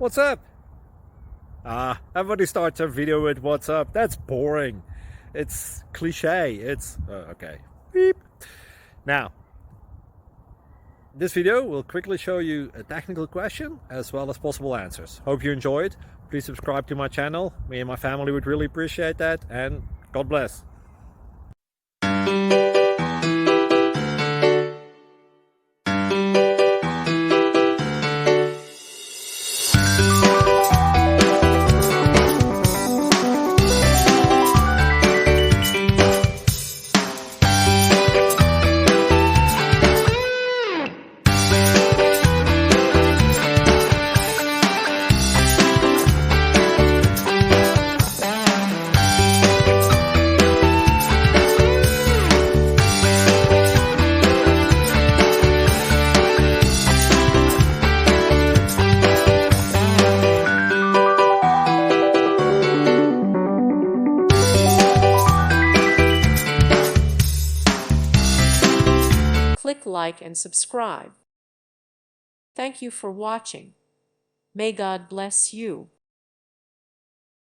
What's up? Everybody starts their video with what's up. That's boring. It's cliche. It's okay. Beep. Now, this video will quickly show you a technical question as well as possible answers. Hope you enjoyed. Please subscribe to my channel. Me and my family would really appreciate that, and God bless. Click like and subscribe. Thank you for watching. May God bless you.